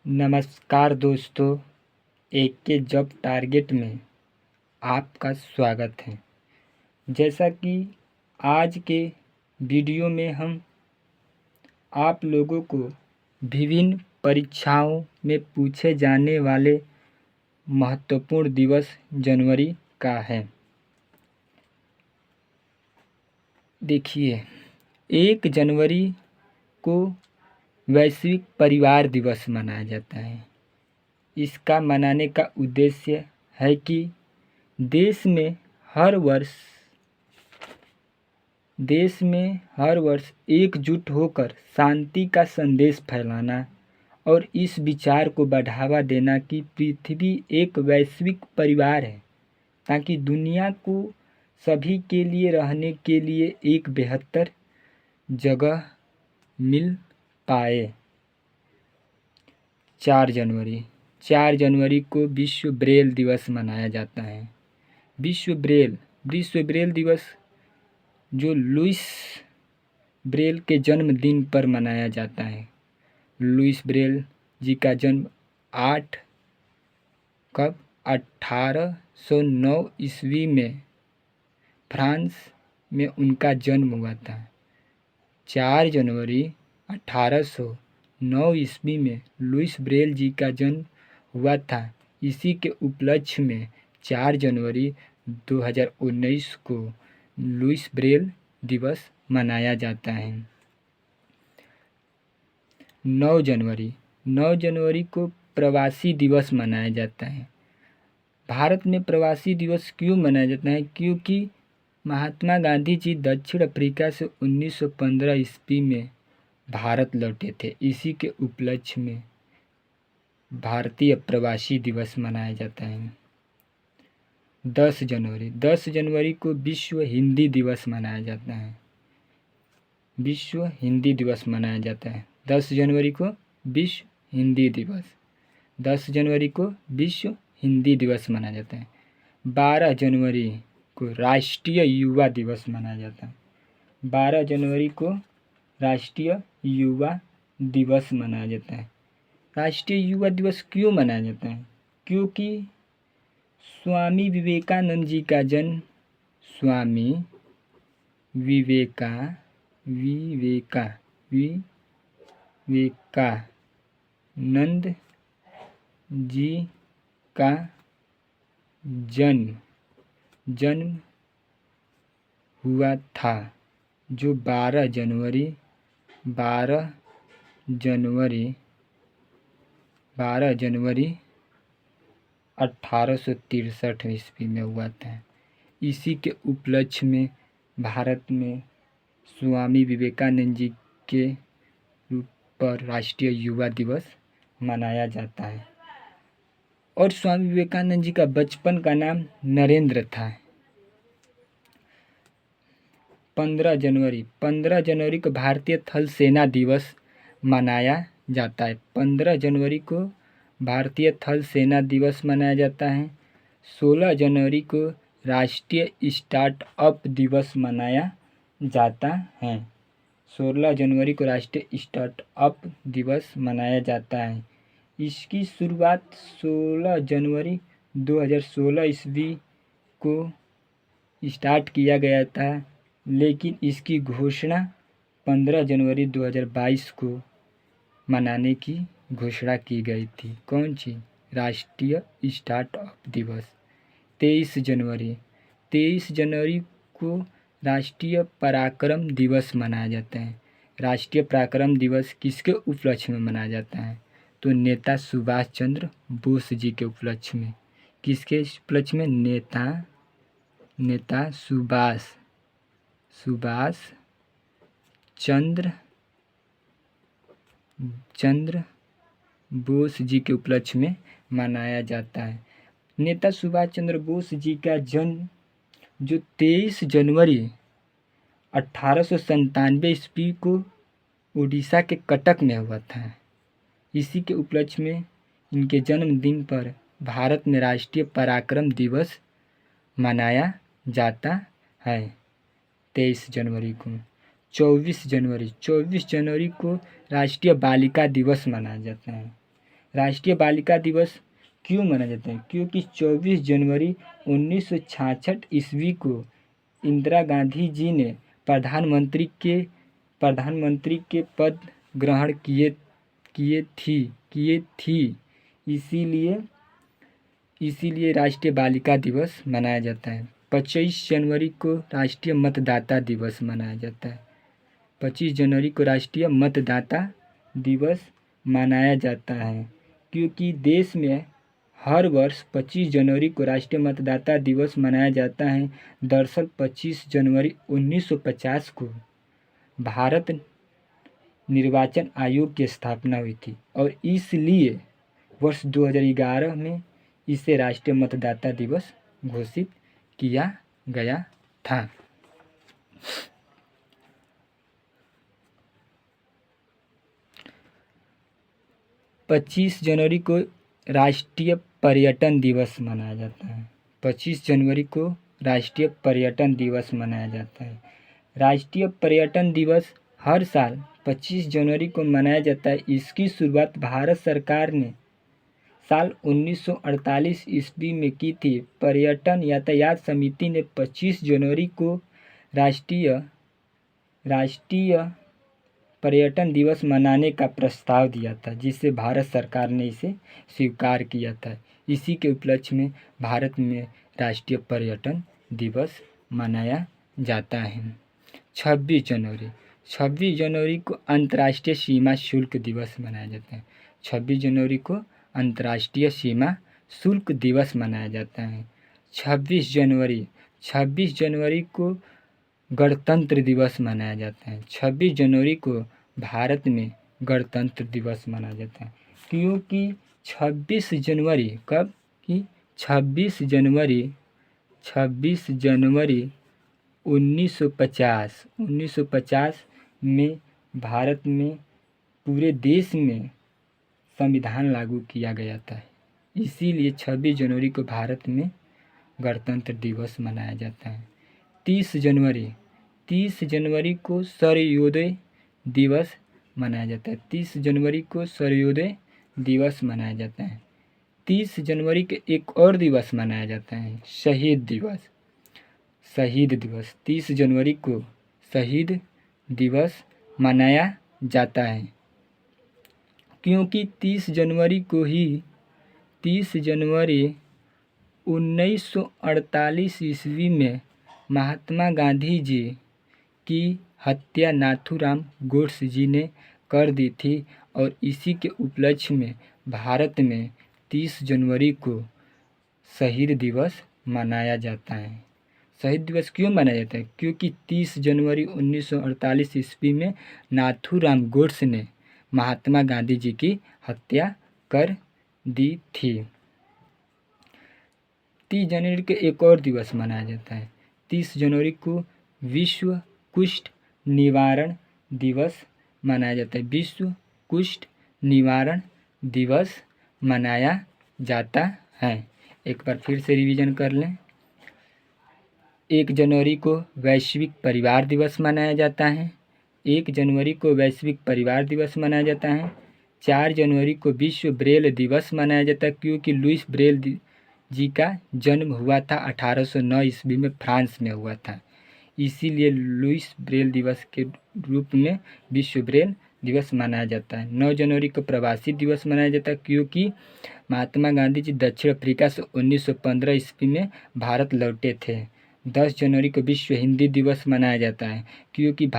नमस्कार दोस्तों, एक के जॉब टारगेट में आपका स्वागत है। जैसा कि आज के वीडियो में हम आप लोगों को विभिन्न परीक्षाओं में पूछे जाने वाले महत्वपूर्ण दिवस जनवरी का है। देखिए, 1 जनवरी को वैश्विक परिवार दिवस मनाया जाता है। इसका मनाने का उद्देश्य है कि देश में हर वर्ष एकजुट होकर शांति का संदेश फैलाना और इस विचार को बढ़ावा देना कि पृथ्वी एक वैश्विक परिवार है, ताकि दुनिया को सभी के लिए रहने के लिए एक बेहतर जगह मिल पाए। 4 जनवरी को विश्व ब्रेल दिवस मनाया जाता है। विश्व ब्रेल दिवस जो लुईस ब्रेल के जन्मदिन पर मनाया जाता है। लुईस ब्रेल जी का जन्म 1809 ईस्वी में फ्रांस में उनका जन्म हुआ था। 4 जनवरी 1809 ईस्वी में लुईस ब्रेल जी का जन्म हुआ था। इसी के उपलक्ष्य में 4 जनवरी 2019 को लुईस ब्रेल दिवस मनाया जाता है। 9 जनवरी को प्रवासी दिवस मनाया जाता है। भारत में प्रवासी दिवस क्यों मनाया जाता है? क्योंकि महात्मा गांधी जी दक्षिण अफ्रीका से 1915 ईस्वी में भारत लौटे थे। इसी के उपलक्ष्य में भारतीय प्रवासी दिवस मनाया जाता है। 10 जनवरी को विश्व हिंदी दिवस मनाया जाता है। विश्व हिंदी दिवस मनाया जाता है। 10 जनवरी को विश्व हिंदी दिवस 10 जनवरी को विश्व हिंदी दिवस मनाया जाता है। 12 जनवरी को राष्ट्रीय युवा दिवस मनाया जाता है। 12 जनवरी को राष्ट्रीय युवा दिवस मनाया जाता है। राष्ट्रीय युवा दिवस क्यों मनाया जाता है? क्योंकि स्वामी विवेकानंद जी का जन्म स्वामी विवेकानंद जी का जन्म हुआ था, जो 12 जनवरी 1863 ईस्वी में हुआ था। इसी के उपलक्ष्य में भारत में स्वामी विवेकानंद जी के रूप पर राष्ट्रीय युवा दिवस मनाया जाता है। और स्वामी विवेकानंद जी का बचपन का नाम नरेंद्र था। 15 जनवरी को भारतीय थल सेना दिवस मनाया जाता है। 15 जनवरी को भारतीय थल सेना दिवस मनाया जाता है। 16 जनवरी को राष्ट्रीय स्टार्टअप दिवस मनाया जाता है। 16 जनवरी को राष्ट्रीय स्टार्टअप दिवस मनाया जाता है। इसकी शुरुआत 16 जनवरी 2016 ईस्वी को स्टार्ट किया गया था, लेकिन इसकी घोषणा 15 जनवरी 2022 को मनाने की घोषणा की गई थी। कौन सी? राष्ट्रीय स्टार्टअप दिवस। 23 जनवरी को राष्ट्रीय पराक्रम दिवस मनाया जाता है। राष्ट्रीय पराक्रम दिवस किसके उपलक्ष्य में मनाया जाता है? तो नेता सुभाष चंद्र बोस जी के उपलक्ष्य में। किसके उपलक्ष्य में? नेता सुभाष चंद्र बोस जी के उपलक्ष्य में मनाया जाता है। नेता सुभाष चंद्र बोस जी का जन्म जो 23 जनवरी 1897 ईस्वी को उड़ीसा के कटक में हुआ था। इसी के उपलक्ष्य में इनके जन्मदिन पर भारत में राष्ट्रीय पराक्रम दिवस मनाया जाता है। 23 जनवरी को 24 जनवरी को राष्ट्रीय बालिका दिवस मनाया जाता है। राष्ट्रीय बालिका दिवस क्यों मनाया जाता है? क्योंकि 24 जनवरी 1966 ईस्वी को इंदिरा गांधी जी ने प्रधानमंत्री के पद ग्रहण किए थी। इसीलिए राष्ट्रीय बालिका दिवस मनाया जाता है। 25 जनवरी को राष्ट्रीय मतदाता दिवस मनाया जाता है। 25 जनवरी को राष्ट्रीय मतदाता दिवस मनाया जाता है क्योंकि देश में हर वर्ष 25 जनवरी को राष्ट्रीय मतदाता दिवस मनाया जाता है। दरअसल 25 जनवरी 1950 को भारत निर्वाचन आयोग की स्थापना हुई थी और इसलिए वर्ष 2011 में इसे राष्ट्रीय मतदाता दिवस घोषित किया गया था। पच्चीस जनवरी को राष्ट्रीय पर्यटन दिवस मनाया जाता है। 25 जनवरी को राष्ट्रीय पर्यटन दिवस मनाया जाता है। राष्ट्रीय पर्यटन दिवस हर साल 25 जनवरी को मनाया जाता है। इसकी शुरुआत भारत सरकार ने साल 1948 ईस्वी में की थी। पर्यटन यातायात समिति ने 25 जनवरी को राष्ट्रीय पर्यटन दिवस मनाने का प्रस्ताव दिया था, जिसे भारत सरकार ने इसे स्वीकार किया था। इसी के उपलक्ष्य में भारत में राष्ट्रीय पर्यटन दिवस मनाया जाता है। 26 जनवरी को अंतर्राष्ट्रीय सीमा शुल्क दिवस मनाया जाता है। 26 जनवरी को अंतर्राष्ट्रीय सीमा शुल्क दिवस मनाया जाता है। 26 जनवरी को गणतंत्र दिवस मनाया जाता है। 26 जनवरी को भारत में गणतंत्र दिवस मनाया जाता है क्योंकि 26 जनवरी कब की 26 जनवरी 1950 में भारत में पूरे देश में संविधान लागू किया गया था। इसीलिए 26 जनवरी को भारत में गणतंत्र दिवस मनाया जाता है। 30 जनवरी को सूर्योदय दिवस मनाया जाता है। 30 जनवरी को सूर्योदय दिवस मनाया जाता है। 30 जनवरी के एक और दिवस मनाया जाता है, शहीद दिवस। 30 जनवरी को शहीद दिवस मनाया जाता है क्योंकि 30 जनवरी 1948 ईस्वी में महात्मा गांधी जी की हत्या नाथूराम गोडसे जी ने कर दी थी और इसी के उपलक्ष्य में भारत में 30 जनवरी को शहीद दिवस मनाया जाता है। शहीद दिवस क्यों मनाया जाता है? क्योंकि 30 जनवरी 1948 ईस्वी में नाथूराम गोडसे ने महात्मा गांधी जी की हत्या कर दी थी। 30 जनवरी को एक और दिवस मनाया जाता है। 30 जनवरी को विश्व कुष्ठ निवारण दिवस मनाया जाता है। विश्व कुष्ठ निवारण दिवस मनाया जाता है। एक बार फिर से रिवीजन कर लें। 1 जनवरी को वैश्विक परिवार दिवस मनाया जाता है। 1 जनवरी को वैश्विक परिवार दिवस मनाया जाता है। 4 जनवरी को विश्व ब्रेल दिवस मनाया जाता है क्योंकि लुईस ब्रेल जी का जन्म हुआ था 1809 ईस्वी में फ्रांस में हुआ था। इसीलिए लुईस ब्रेल दिवस के रूप में विश्व ब्रेल दिवस मनाया जाता है। 9 जनवरी को प्रवासी दिवस मनाया जाता है क्योंकि महात्मा गांधी जी दक्षिण अफ्रीका से 1915 ईस्वी में भारत लौटे थे। 10 जनवरी को विश्व हिंदी दिवस मनाया जाता है क्योंकि